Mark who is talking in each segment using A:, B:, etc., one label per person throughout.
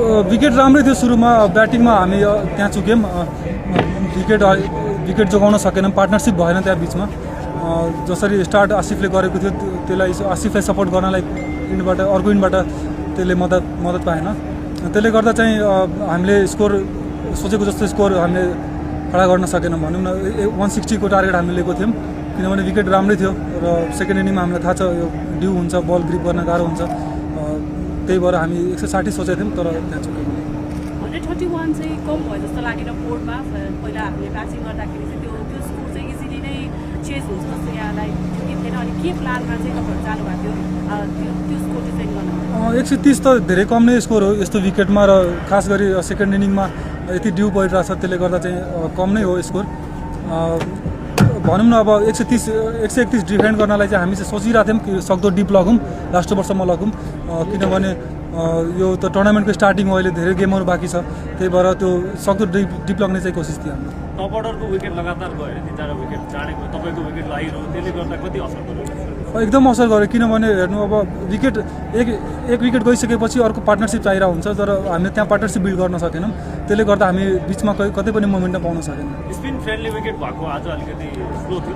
A: wicket राम्रै थियो सुरुमा ब्याटिङमा हामी त्यहाँ चुक्यौँ विकेट जोगाउन सकेनौँ पार्टनरसिप भएन त्यहाँ बिचमा जसरी स्टार्ट आसिफले गरेको थियो त्यसलाई आसिफलाई सपोर्ट गर्नलाई इन्डबाट अर्को इन्डबाट त्यसले मद्दत पाएन त्यसले गर्दा चाहिँ हामीले स्कोर सोचेको जस्तो स्कोर हामीले खडा गर्न सकेनौँ भनौँ न 160 को टार्गेट हामीले लिएको थियौँ किनभने विकेट राम्रै थियो र सेकेन्ड इनिङमा हामीलाई थाहा छ यो ड्यू हुन्छ बल ग्रिप गर्न गाह्रो हुन्छ त्यही भएर हामी 160 सोचेको थियौँ तर त्यहाँ चुक्यौँ
B: 131 चाहिँ कम भयो जस्तो लागेन बोर्डमा पहिला हामीले ब्याटिङ गर्दाखेरि चाहिँ त्यो स्कोर चाहिँ इजिली नै चेन्ज हुन्छ जस्तो यहाँलाई थिएन अनि के प्लानमा चाहिँ तपाईँहरू जानु भएको थियो त्यो स्कोर डिफाइन गर्न
A: 130 त धेरै कम नै स्कोर हो यस्तो विकेटमा र खास गरी सेकेन्ड इनिङमा यति ड्यू परिरहेको छ त्यसले गर्दा चाहिँ कम नै हो स्कोर भनौँ न अब 131 डिफेन्ड गर्नलाई चाहिँ हामी चाहिँ सोचिरहेको थियौँ कि सक्दो डिप लगौँ लास्ट ओभरसम्म लगौँ किनभने यो त टुर्नामेन्टको स्टार्टिङ हो अहिले धेरै गेमहरू बाँकी छ त्यही भएर त्यो सक्दो डिप लग्ने चाहिँ कोसिस थियो हाम्रो
C: टप अर्डरको विकेट लगातार गयो 3-4 विकेट चाँडेको तपाईँको विकेट लागिरह्यो त्यसले गर्दा कति असर गर्यो
A: एकदम असर गर्यो किनभने हेर्नु अब विकेट एक विकेट गइसकेपछि अर्को पार्टनरसिप चाहिरहेको हुन्छ तर हामीले त्यहाँ पार्टनरसिप बिल्ड गर्न सकेनौँ त्यसले गर्दा हामी बिचमा कतै पनि मोमेन्टम पाउन सकेनौँ
C: स्पिन फ्रेन्डली विकेट भएको आज अलिकति स्लो थियो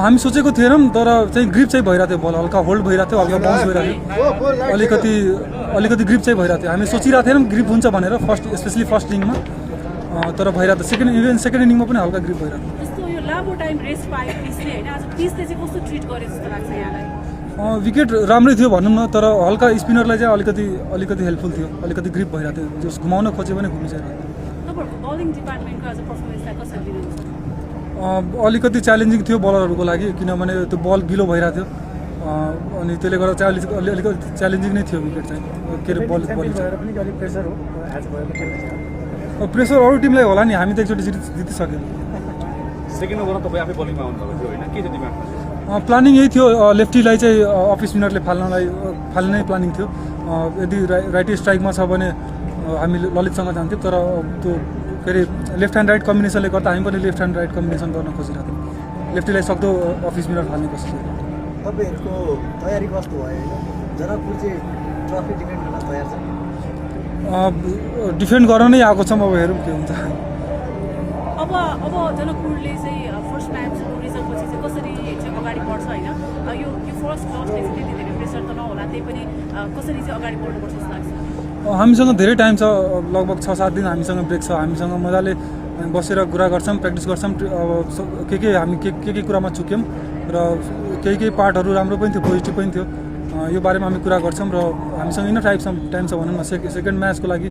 A: हामी सोचेको थिएनौँ तर चाहिँ ग्रिप चाहिँ भइरहेको थियो बल हल्का होल्ड भइरहेको थियो हल्का बाउन्स भइरहेको थियो अलिकति ग्रिप चाहिँ भइरहेको थियो हामी सोचिरहेको थिएनौँ ग्रिप हुन्छ भनेर स्पेसली फर्स्ट इनिङमा तर भइरहेको थियो सेकेन्ड इनिङमा पनि हल्का ग्रिप भइरहेको
B: जस्तो यो लामो टाइम रेस्ट पायो पिचले होइन आज पिचले चाहिँ कस्तो ट्रिट गरे जस्तो लाग्छ यहाँलाई
A: विकेट राम्रै थियो भनौँ न तर हल्का स्पिनरलाई चाहिँ अलिकति हेल्पफुल थियो अलिकति ग्रिप भइरहेको थियो जस घुमाउन खोजे पनि घुमिसकेको
B: तपाईँहरूको बलिङ डिपार्टमेन्टको आज पर्फर्मेन्सलाई कसरी दिनुहुन्छ
A: अलिकति च्यालेन्जिङ थियो बलरहरूको लागि किनभने त्यो बल गिलो भइरहेको थियो अनि त्यसले गर्दा चाहिँ अलिकति च्यालेन्जिङ नै थियो विकेट चाहिँ के अरे बल प्रेसर अरू टिमलाई होला नि हामी त एकचोटि जितिसक्यौँ
C: सेकेन्ड ओभरमा तपाईँ आफै बलिङमा आउनुभएको थियो होइन के थियो दिमागमा
A: प्लानिङ यही थियो लेफ्टीलाई चाहिँ अफ स्पिनरले फाल्ने प्लानिङ थियो यदि राइट स्ट्राइकमा छ भने हामी ललितसँग जान्थ्यौँ तर त्यो के अरे लेफ्ट ह्यान्ड राइट कम्बिनेसनले गर्दा हामी पनि लेफ्ट ह्यान्ड राइट कम्बिनेसन गर्न खोजिरहेको थियौँ लेफ्टीलाई सक्दो अफ स्पिनर फाल्ने कोसिस गऱ्यौँ
D: तपाईँहरूको तयारी कस्तो भयो जनकपुर चाहिँ ट्रफी डिफेन्ड गर्न तयार छ
A: डिफेन्ड गर्न नै आएको छौँ अब हेरौँ के हुन्छ
B: अब जनकपुरले चाहिँ फर्स्ट म्याच रिजल्टपछि चाहिँ कसरी चाहिँ अगाडि बढ्छ होइन यो फर्स्ट लसले चाहिँ त्यति धेरै प्रेसर त नहोला त्यही पनि कसरी चाहिँ अगाडि बढ्नुपर्छ जस्तो लाग्छ
A: हामीसँग धेरै टाइम छ लगभग 6-7 दिन हामीसँग ब्रेक छ हामीसँग मजाले बसेर कुरा गर्छौँ प्र्याक्टिस गर्छौँ अब हामी के कुरामा चुक्यौँ र केही पार्टहरू राम्रो पनि थियो पोजिटिभ पनि थियो यो बारेमा हामी कुरा गर्छौँ र हामीसँग इनफ टाइम छ भनौँ न सेकेन्ड म्याचको लागि